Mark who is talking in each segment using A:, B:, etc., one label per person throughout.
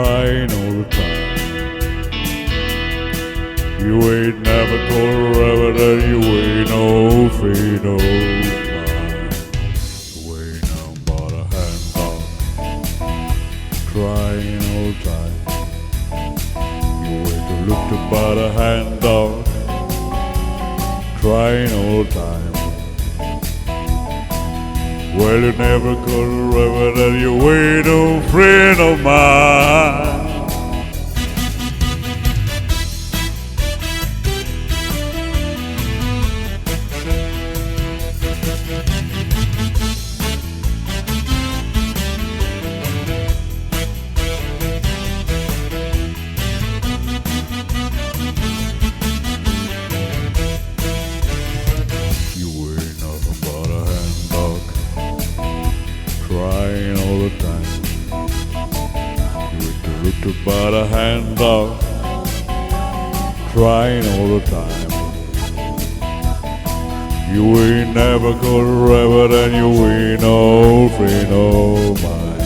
A: crying all the time. You ain't never gonna rub it, and you ain't no free no mind. You ain't nothing but a hand dog, crying all the time. You ain't to look about a hand dog, crying all the time. Well, you never could rub it, and you ain't no friend of mine. Crying all the time. You ain't to look about a hand dog, crying all the time. You ain't never gonna rub it, and you ain't no friend of mine.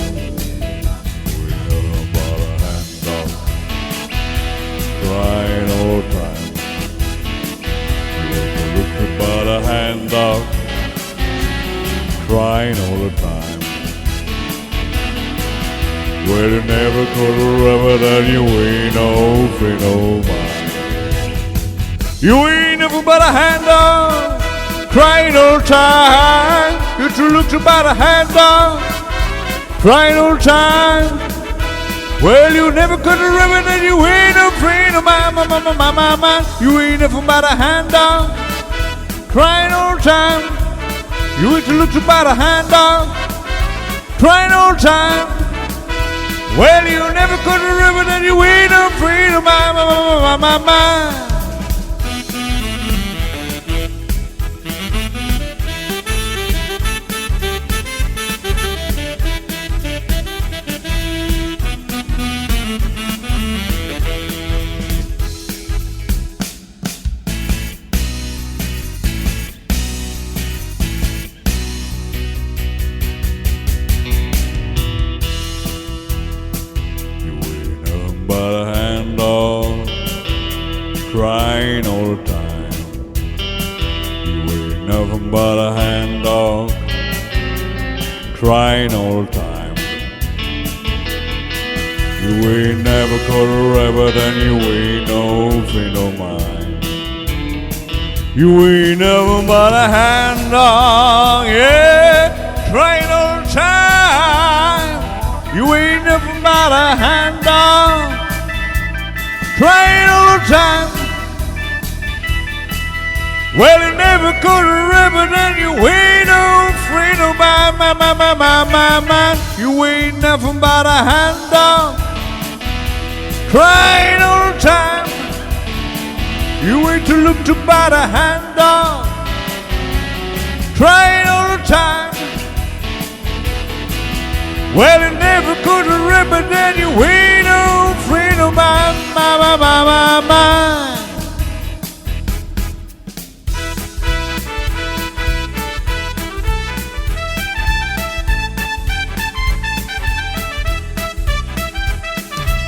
A: You ain't never about a hand dog, crying all the time. You ain't to look about a hand dog, crying all the time. Well, you never could rub it, and you ain't no friend of mine. You ain't never but a hand dog, crying all the time. You two looked about a hand dog, crying all the time. Well, you never could rub it, and you ain't no friend of mine, mine. You ain't never but a hand dog, crying all the time. You ain't to look about a hand dog, crying all the time. Well, you never could rub it, and you ain't no friend of mine. But a hand dog, crying all the time. You ain't nothing but a hand dog, crying all the time. You ain't never caught a rabbit, and you ain't no friend of mine. You ain't nothing but a hand dog, yeah, crying all the time. You ain't nothing but a hand dog, crying all the time. Well, you never could rub it, and you ain't no friend of mine. You ain't nothing but a hand dog, crying all the time. You ain't to look to about a hand dog, crying all the time. Well, you never could rub it, and you ain't no friend of mine.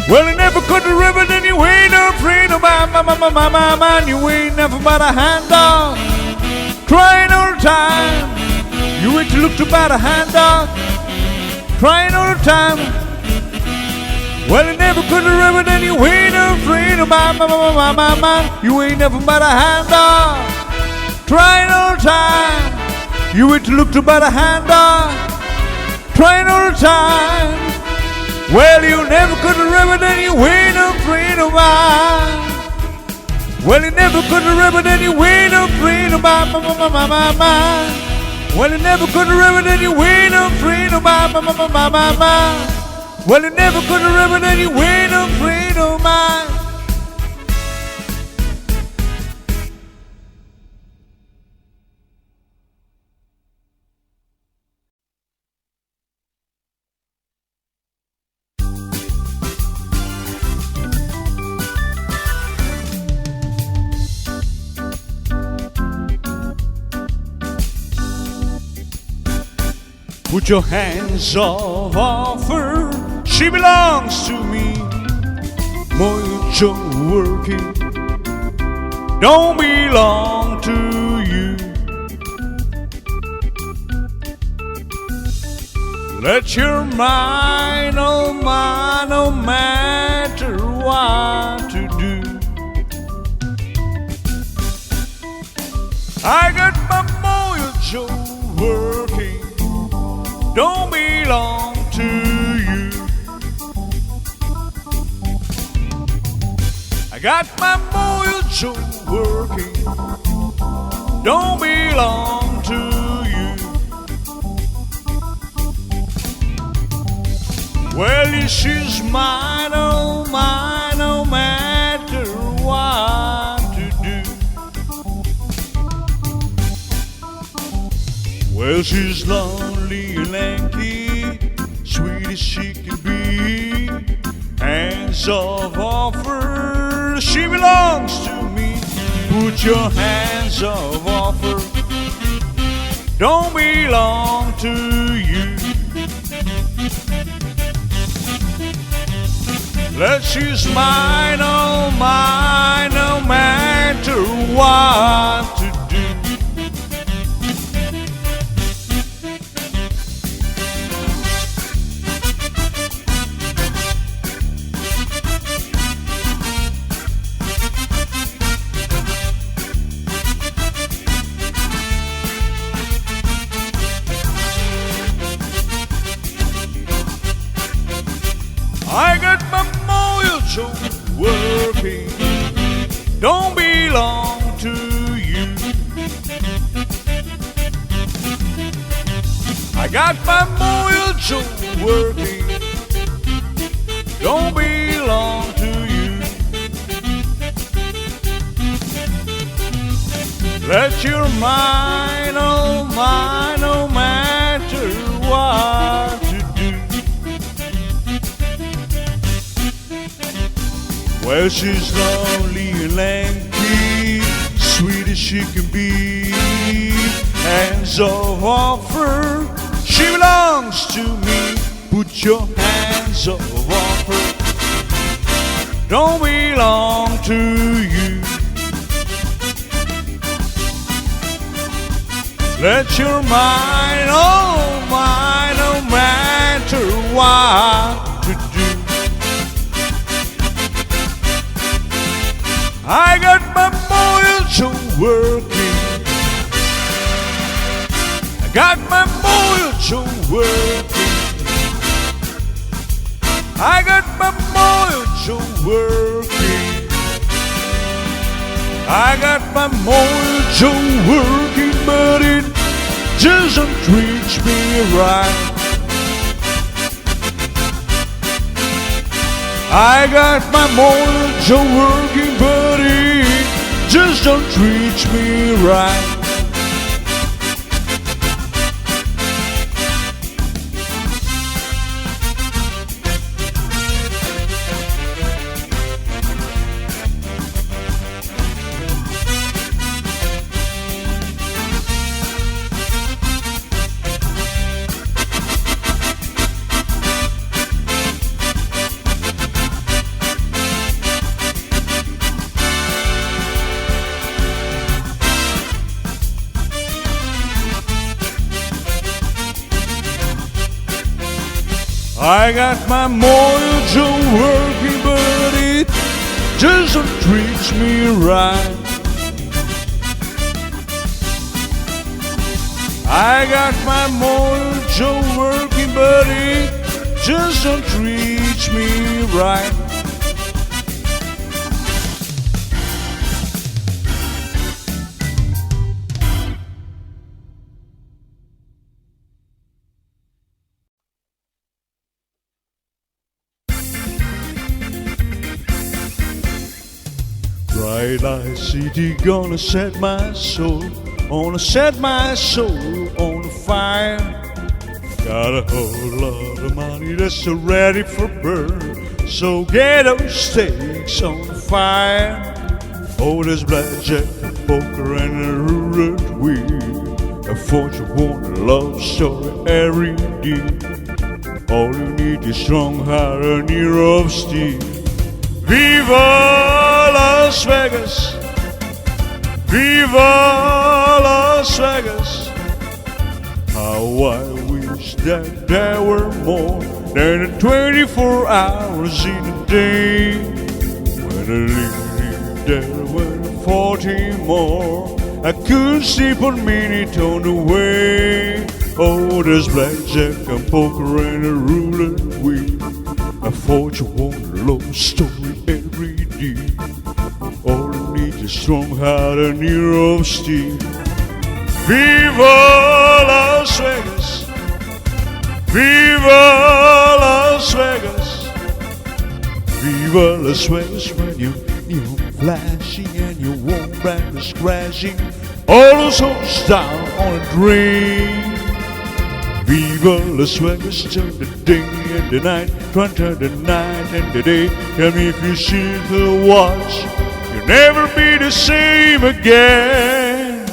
A: Well, you never could rub it, and you ain't no friend of mine. You ain't never but a hand dog, crying all the time. You ain't to look about a hand dog, crying all the time. Well, you never could rub it, and you ain't no friend of mine. You ain't never but a hand dog, crying all the time. You ain't to look about a hand dog, crying all the time. Well, you never could rub it, and you ain't no friend of mine. Well, you never could rub it, and you ain't no friend of mine. Well, you never could rub it, and you ain't no friend of mine. Well, you never could rub it, and you ain't no friend of mine. Put your hands off her, she belongs to me. mojo working don't belong to you. Let your mind, oh mind, no matter what to do. I got my mojo working, don't belong to you. I got my mojo working, don't belong to you. Well, she's mine, oh mine, no matter what to do. Well, she's lonely and lanky, sweet as she can be. Hands off her, she belongs to me. Put your hands off her, don't belong to you. Let she's mine, oh mine, no matter what to do. I got my mojo working, don't belong to you. I got my mojo working, don't belong to you. Let your mind, oh mind, no matter what to do. Well, she's lonely and lanky, sweet as she can be. Hands off her, she belongs to me. Put your hands off her, don't belong to you. Let your mind, oh mind, no matter what to do. I got my mojo working, I got my mojo working, I got my mojo working, I got my mojo working, but it doesn't treat me right. I got my mojo working, but it just don't treat me right. I got my mojo working, but it doesn't treat me right. I got my mojo working, but it just don't treat me right. Bright light city gonna set my soul, gonna set my soul on fire. Got a whole lot of money that's ready for burn, so get those stakes on fire. Oh, there's blackjack, poker, and a roulette wheel, a fortune won, a love story, every deal. All you need is strong heart, an ear of steel. Viva Las Vegas, Viva Las Vegas. How I wish that there were more than 24 hours in a day. When I lived there were 40 more, I could sleep a minute on the way. Oh, there's blackjack and poker and a roulette wheel, a fortune won, a love story every day. All I need is strong heart and ear of steel. Viva Las Vegas, Viva Las Vegas, Viva Las Vegas. When you're flashing and your warm brand is crashing, all those hoes down on a drain. Viva Las Vegas, turn the day and the night, turn the night and the day. Tell me if you see the watch, you'll never be the same again.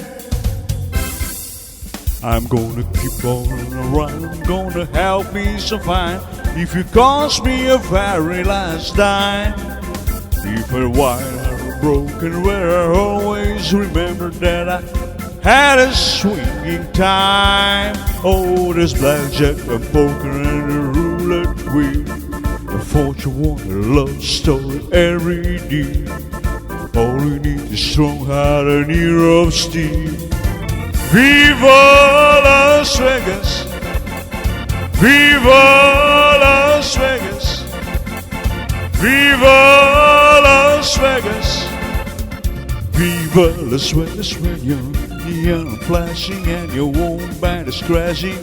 A: I'm gonna keep on around, gonna help me so fine. If you cost me a very last dime, if a wire broken, where I always remember that I had a swinging time. Oh, there's blackjack and poker and a roulette wheel, a fortune won, a love story every day. All you need is strong heart and ear of steel. Viva Las Vegas, Viva Las Vegas, Viva Las Vegas, Viva Las Vegas. When you're neon flashing and your warm band is crashing,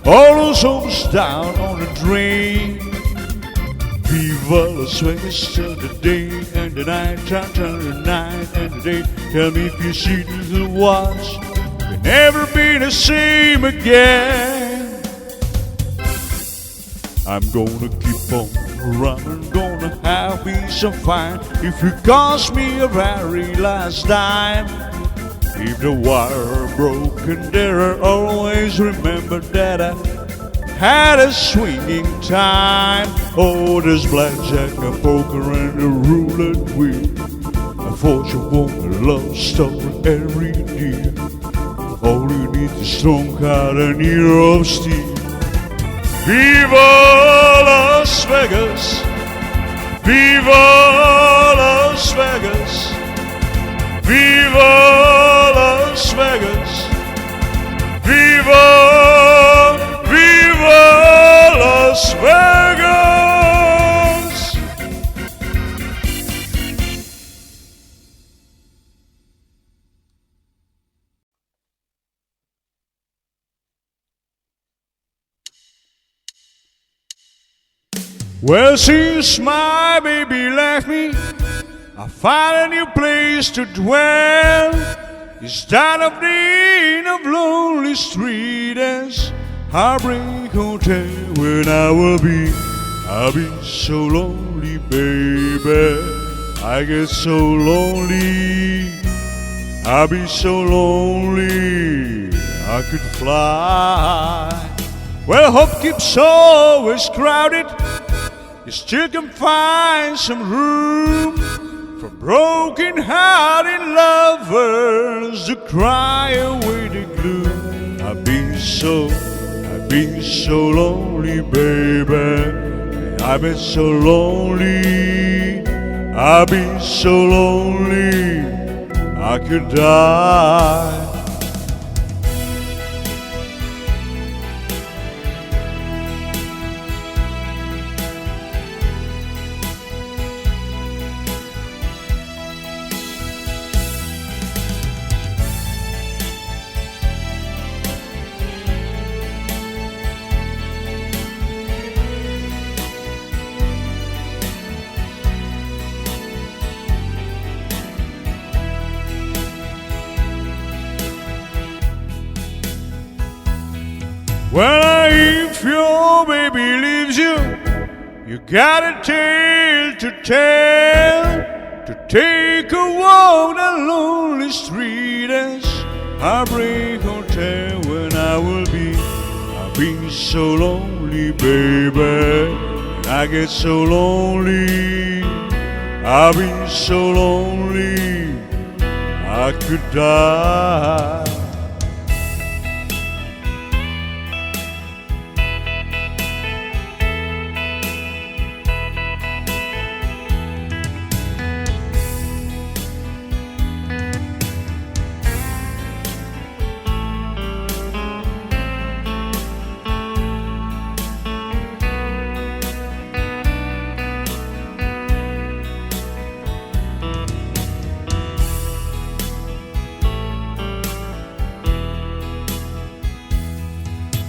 A: all those hoes down on the drain. Viva Las Vegas, till the day and the night, turn the night and the day. Tell me if you see the watch, you'll never be the same again. I'm gonna keep on running, gonna have me so fine. If you cost me a very last dime, if the wire broken, there I always remember that I had a swinging time. Oh, there's blackjack and poker and a roulette wheel, a fortune won, a love story every day. All you need is strong heart and ear of steel. Viva Las Vegas, Viva Las Vegas, Viva Las Vegas, Viva, Viva Las Vegas. Well, since my baby left me, I found a new place to dwell. Instead of the inn of lonely street as Heartbreak Hotel, when I'll be so lonely, baby. I get so lonely, I'll be so lonely, I could fly. Well, hope keeps always crowded, you still can find some room for broken-hearted lovers to cry away the gloom. I've been so lonely, baby. I've been so lonely, I've been so lonely, I could die. Well, if your baby leaves you, you got a tale to tell. To take a walk down lonely street as Heartbreak Hotel, when I'll be so lonely, baby. And I get so lonely, I've been so lonely I could die.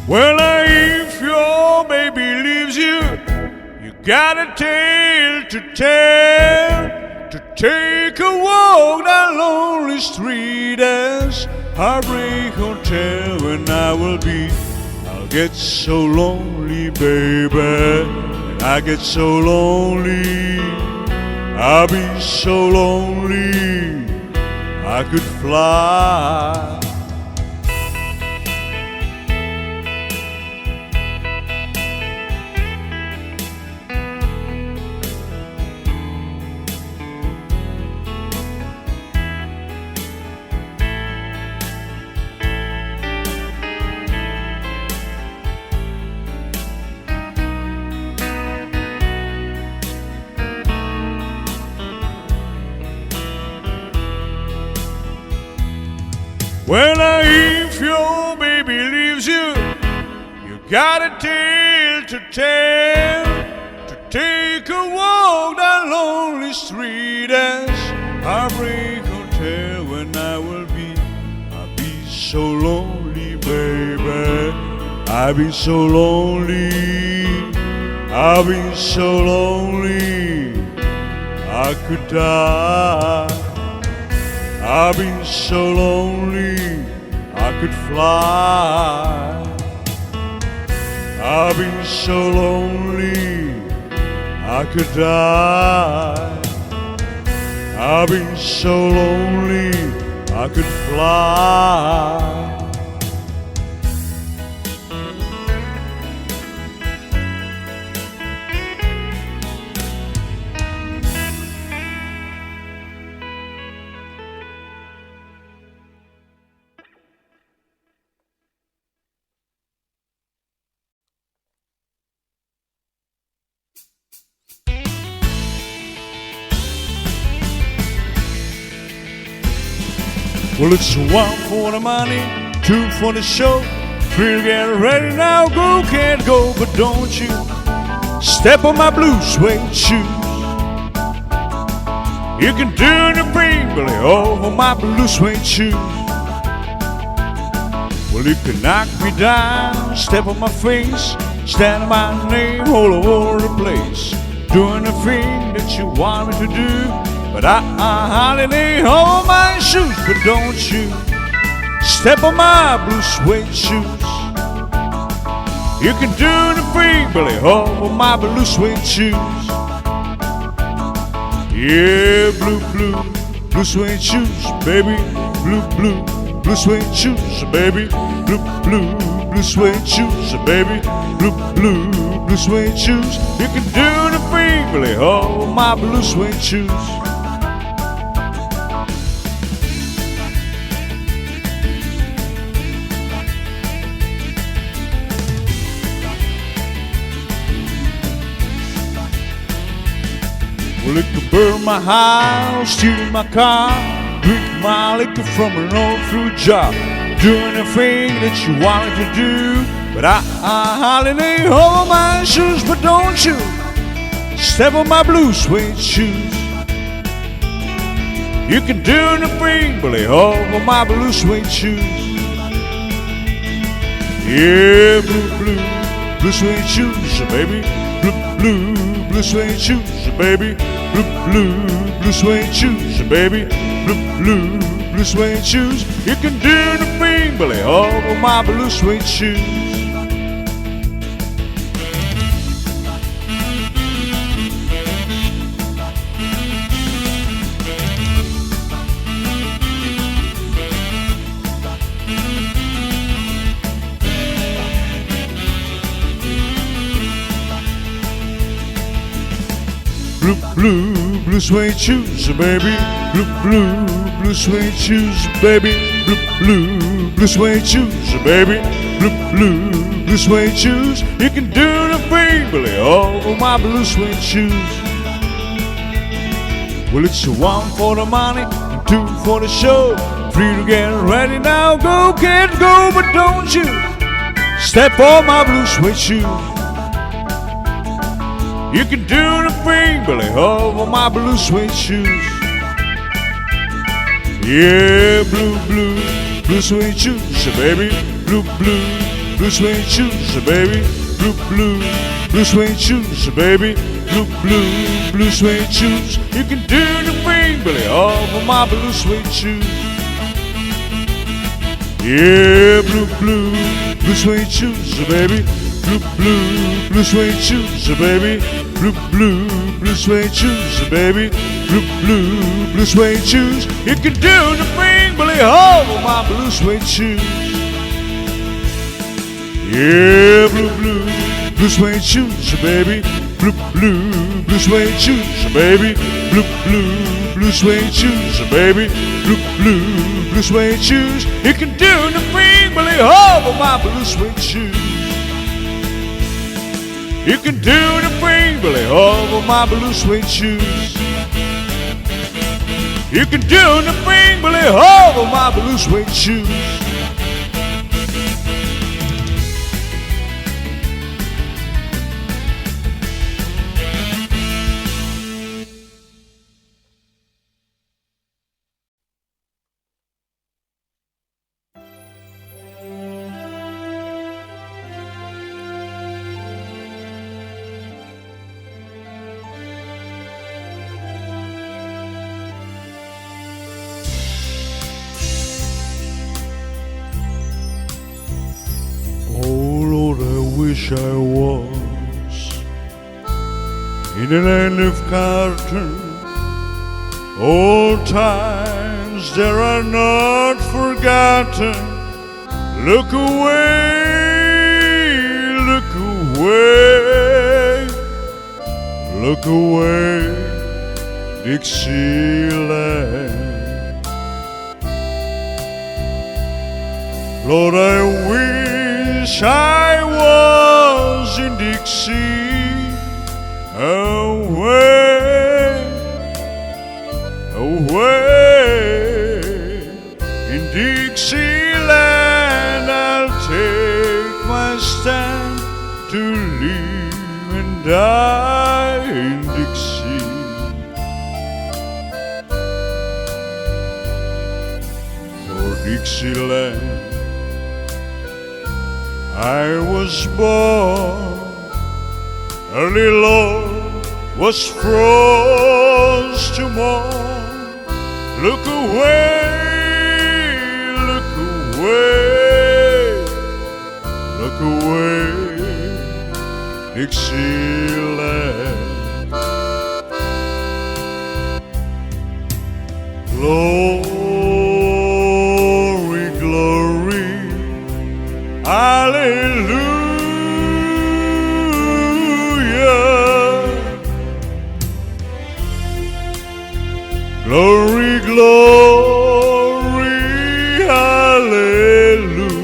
A: Well, if your baby leaves you, you got a tale to tell. To take a walk down lonely street as Heartbreak Hotel. When I will be, I'll get so lonely, baby. When I get so lonely, I'll be so lonely I could fly. Well, if your baby leaves you, you got a tale to tell. To take a walk down lonely street as Heartbreak Hotel. When I will be, I'll be so lonely, baby. I'll be so lonely. I'll be so lonely I could die. I've been so lonely I could fly. I've been so lonely I could die. I've been so lonely I could fly. Well, it's 1 for the money, 2 for the show, 3 to get ready now, go, can't go, but don't you step on my blue suede shoes. You can do the Brimley over my blue suede shoes. Well, you can knock me down, step on my face, stand on my name all over the place, doing the thing that you want me to do. But I hardly hold my shoes, but don't you step on my blue suede shoes. You can do the free belly over my blue suede shoes. Yeah, blue suede shoes, baby. Blue suede shoes, baby. Blue suede shoes, baby. Blue suede shoes. You can do the free belly over my blue suede shoes. Well, it could burn my house, steal my car, drink my liquor from an old fruit jar, doing the thing that you wanted to do. But I hardly hold my shoes, but don't you step on my blue suede shoes. You can do the thing, but they over my blue suede shoes. Yeah, blue suede shoes, baby. Blue suede shoes, baby. Blue suede shoes, baby. Blue suede shoes. You can do the thing, but they over my blue suede shoes. blue suede shoes, baby. Blue suede shoes, baby. Blue suede shoes, baby. Blue suede shoes. You can do the thing, Billy, over my blue suede shoes. Well, it's one for the money and two for the show. Three to get ready now, go kid, go, but don't you step on my blue suede shoes. You can do the thing, Billy, over my blue suede shoes. Yeah, blue suede shoes, baby. Blue suede shoes, baby. Blue suede shoes, baby. Blue suede shoes. You can do the thing, Billy, over my blue suede shoes. Yeah, blue suede shoes, baby. Blue suede shoes, baby. Blue suede shoes, baby. Blue suede shoes. You can do the thing, Billy, over my blue suede shoes. Yeah, blue suede shoes, baby. Blue suede shoes, baby. Blue suede shoes, baby. Blue suede shoes. You can do the thing, Billy, over my blue suede shoes. You can do the thing, Billy, over my blue suede shoes. You can do the thing, Billy, over my blue suede shoes. Wish I was in a land of cartoon. Old times that are not forgotten. Look away, look away, look away, Dixieland. Lord, I wish I was in Dixie, away, away in Dixieland. I'll take my stand to live and die in Dixie. For Dixieland I was born, early Lord was frost to morn. Look away, look away, look away, Dixieland. Glory, glory, hallelujah. Glory, glory, hallelujah.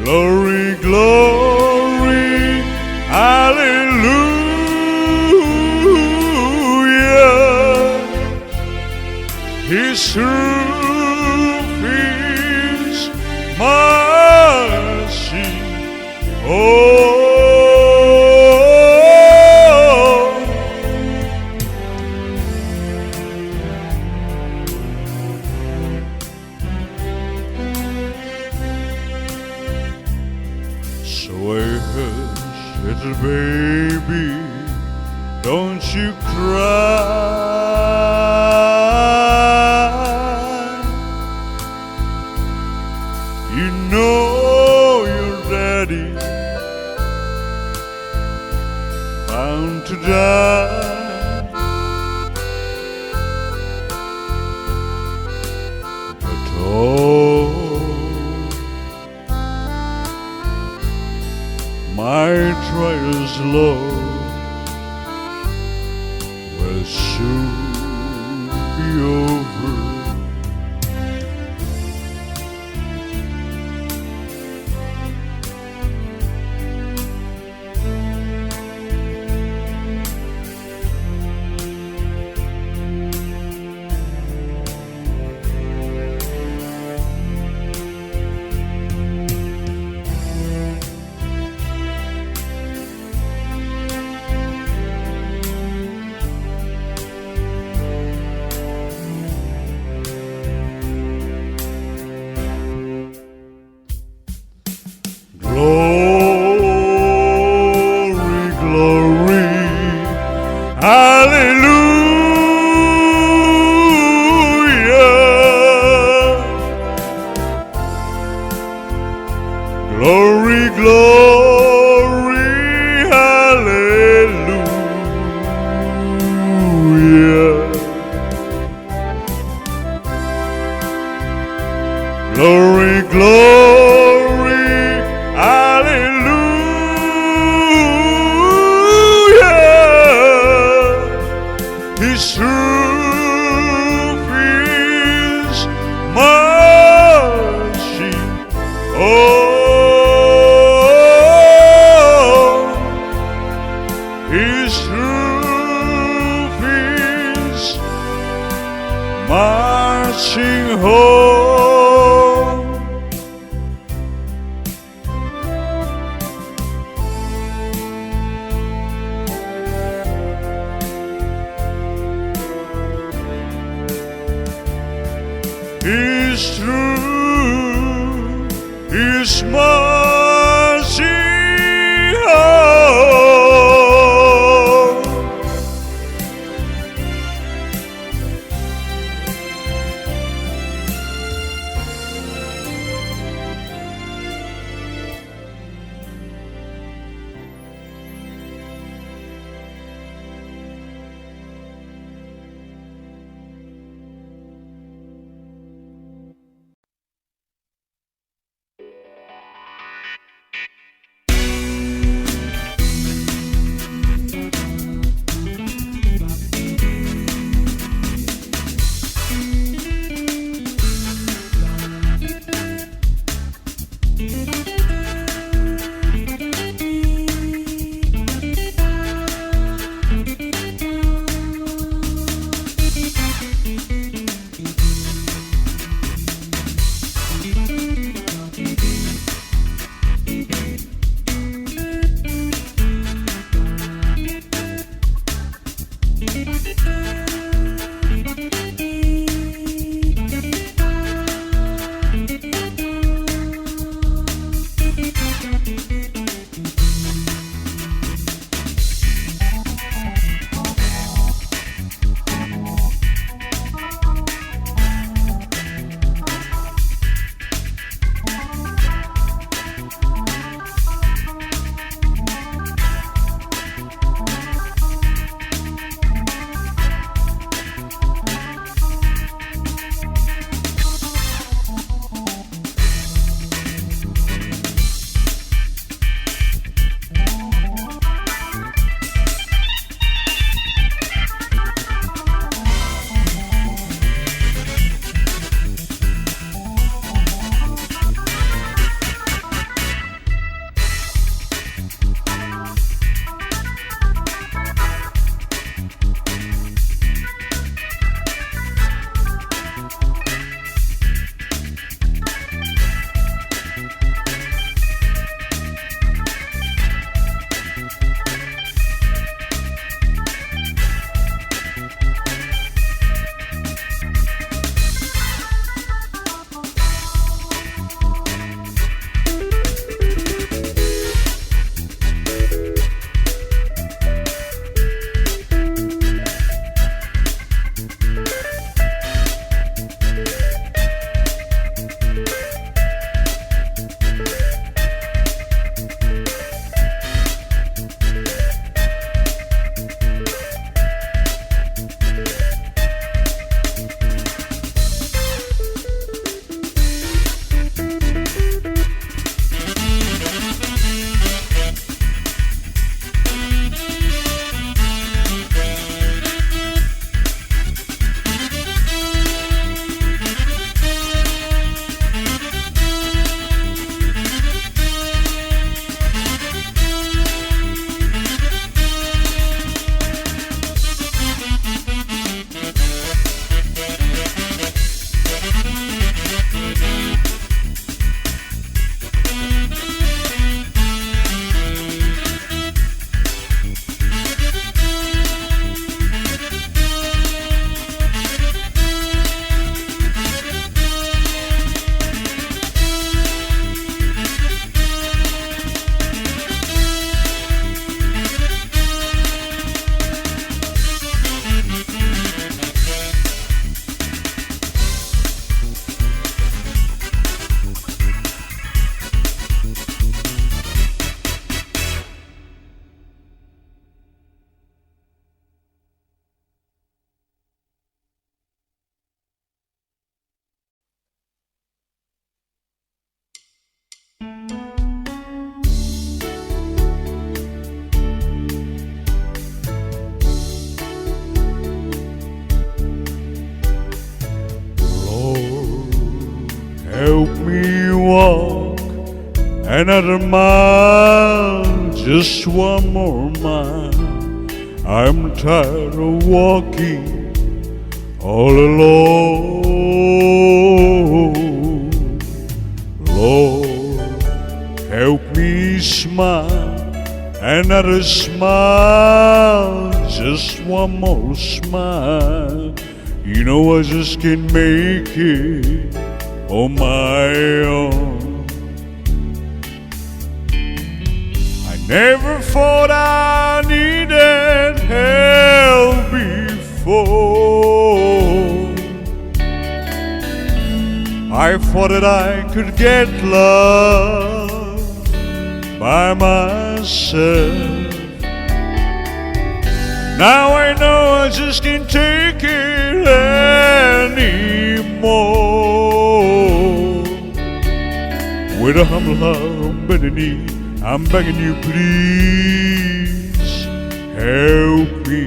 A: Glory, glory, hallelujah. His roof is mercy. Oh, so hush, little baby, don't you cry. You know your daddy bound to die. But oh, my trials, Lord, will soon be over. Glory, glory, hallelujah. Glory, glory, hallelujah. Glory, glory, hallelujah. His truth is mercy. Oh, His truth is marching home. His truth is marching home. Another mile, just one more mile. I'm tired of walking all alone. Lord, help me smile. Another smile, just one more smile. You know I just can't make it on my own. I never thought I needed help before. I thought that I could get love by myself. Now I know I just can't take it anymore. With a humble heart on bended knee, I'm begging you, please help me.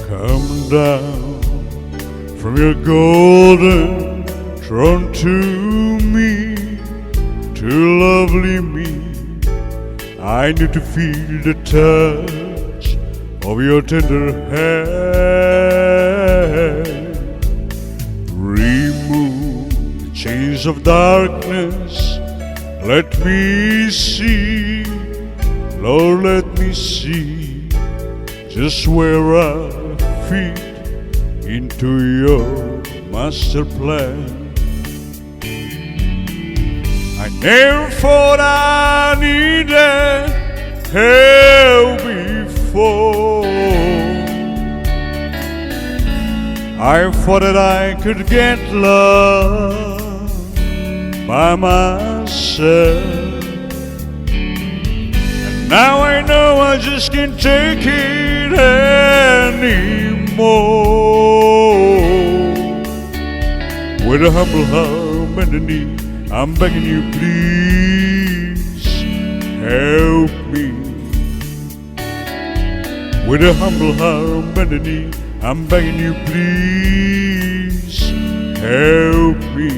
A: Come down from your golden throne to me, to lovely me. I need to feel the touch of your tender hand. Remove the chains of darkness. Let me see, Lord, let me see just where I fit into your master plan. I never thought I needed help before. I thought that I could get love by myself. And now I know I just can't take it anymore. With a humble heart and a knee, I'm begging you, please help me. With a humble heart and a knee, I'm begging you, please help me.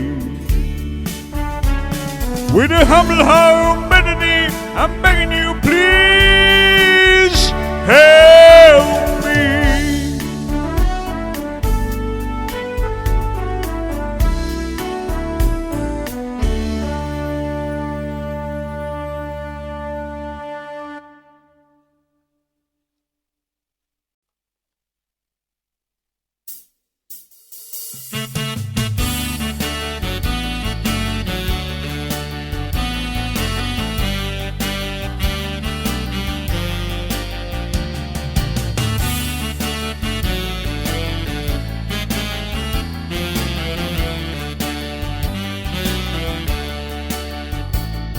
A: With a humble heart and a knee, I'm begging you, please help me.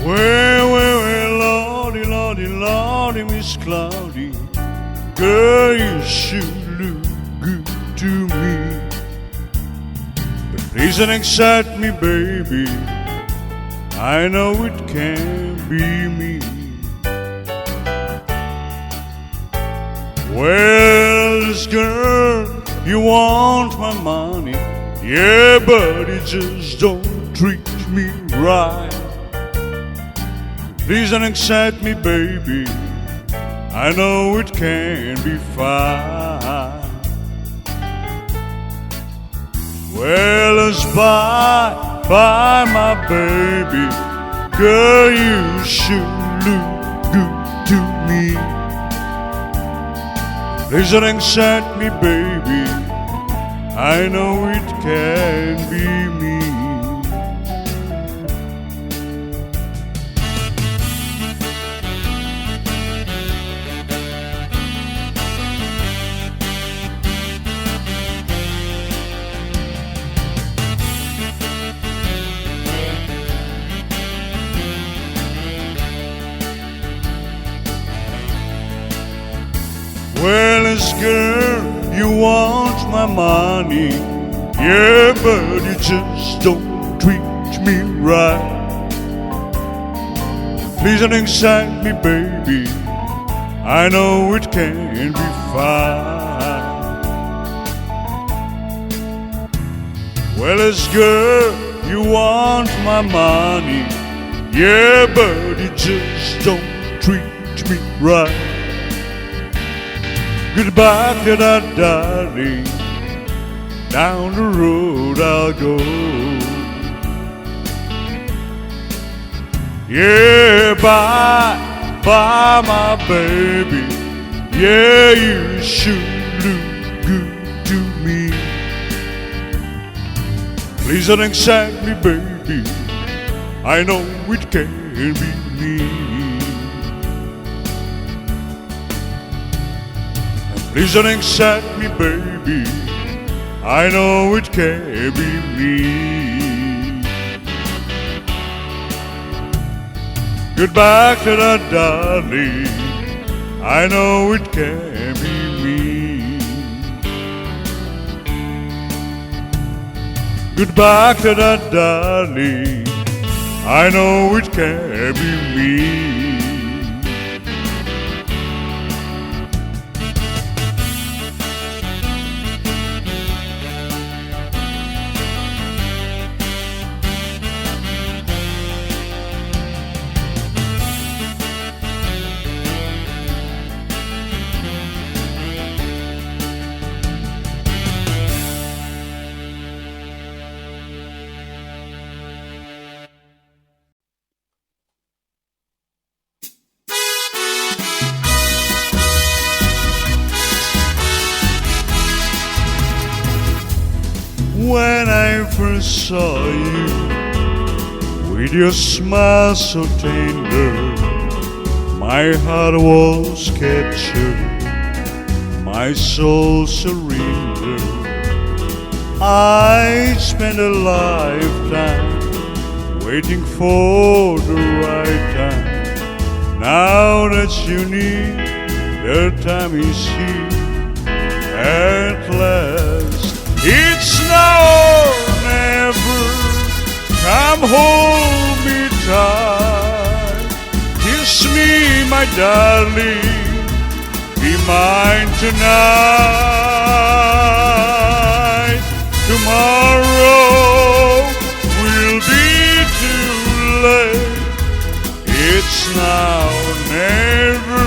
A: Well, Lordy, Lordy, Lordy, Miss Cloudy, girl, you should look good to me. But please don't excite me, baby, I know it can't be me. Well, this girl, you want my money, yeah, but it just don't treat me right. Please don't excite me, baby, I know it can be fine. Well, let's buy my baby, girl, you should look good to me. Please don't excite me, baby, I know it can be me. Well, this girl, you want my money, yeah, but you just don't treat me right. Please don't excite me, baby, I know it can be fine. Well, as girl, you want my money, yeah, but you just don't treat me right. Goodbye to that darling, down the road I'll go. Yeah, bye, bye my baby, yeah, you should look good to me. Please don't accept me, baby, I know it can be me. Please don't accept me, baby, I know it can be me. Goodbye to that darling, I know it can be me. Goodbye to that darling, I know it can be me. When I first saw you, with your smile so tender, my heart was captured, my soul surrendered. I spent a lifetime waiting for the right time. Now that you need, the time is here at last. It's now or never, come hold me tight. Kiss me, my darling, be mine tonight. Tomorrow will be too late. It's now or never,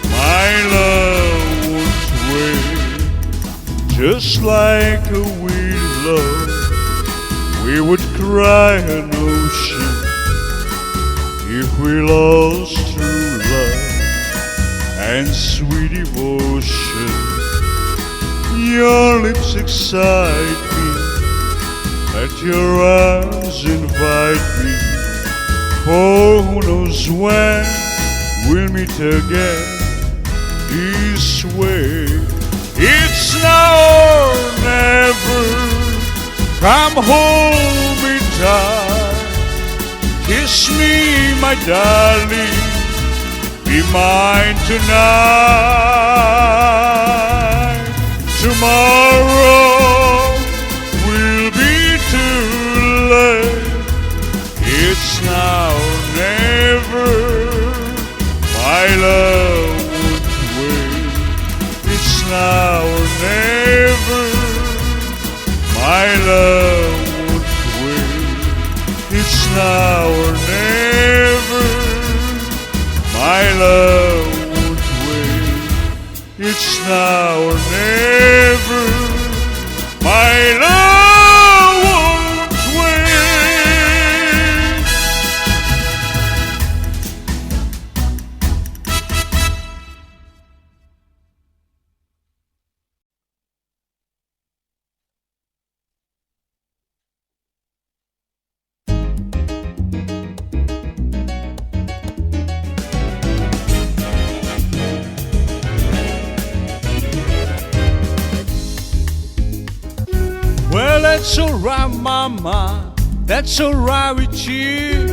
A: my love won't wait. Just like a willow, we would cry an ocean if we lost true love and sweet devotion. Your lips excite me, let your arms invite me, for who knows when we'll meet again this way. It's now or never, come hold me tight. Kiss me, my darling, be mine tonight. Tomorrow will be too late. It's now or never, my love won't wait. It's now or never, my love won't wait. It's now or never, my love won't wait. It's now or never, my love won't wait. Well, that's alright, mama, that's alright with you.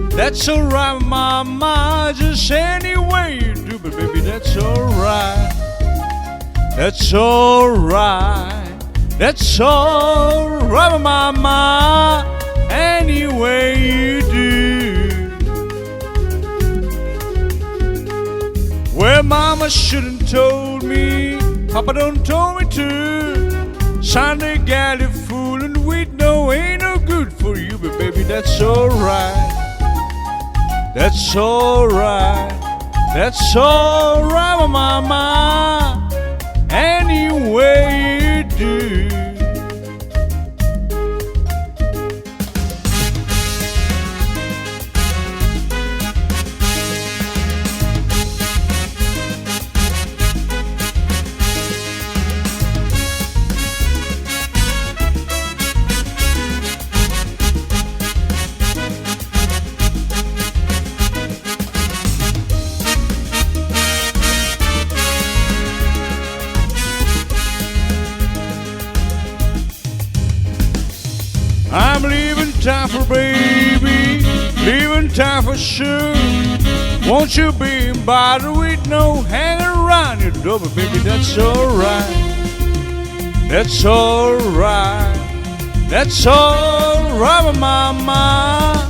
A: That's alright, mama, just any way you do. But baby, that's alright. That's alright. That's alright, mama, any way you do. Well, mama shouldn't told me, Papa don't told me to. Sunday gal, you foolin' wheat, no, ain't no good for you, but baby, that's alright. That's alright. That's alright, my mama. Any way you do. I'm leaving town for baby, leaving town for sure. Won't you be bothered with no hanging around your door, but baby, that's alright. That's alright. That's alright, my mama.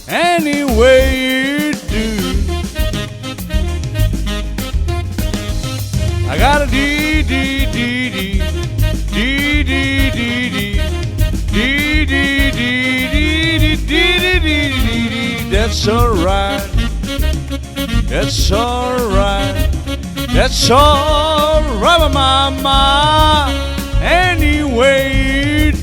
A: Any way you do. I got a dee dee dee dee dee dee dee dee. Dee dee dee dee dee dee dee dee. That's alright. That's alright. That's alright, my mama. Any way you do.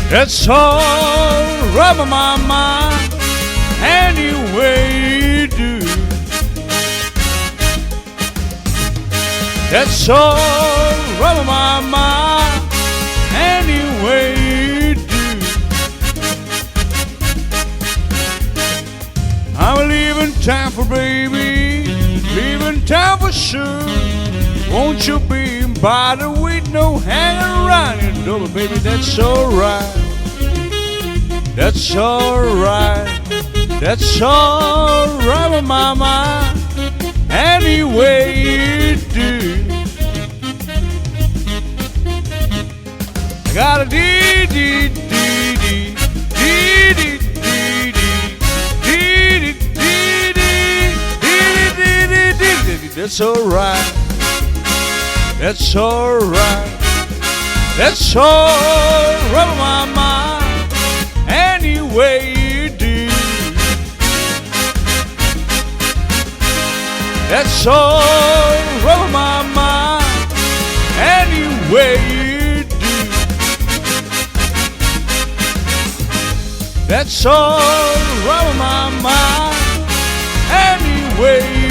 A: That's alright, my mama, any way you do. That's alright, my mama, any way you do. I'm leaving town for baby, leaving town for sure. Won't you be bothered with no hanging around your door, but baby, that's alright. That's alright. That's alright, my mama. Any way you do. I got a dee dee dee dee dee dee dee dee dee dee dee dee dee. That's alright. That's alright. That's alright, mama. Any way you do. That's alright, mama. Any way you do. That's alright, mama. Any way you do.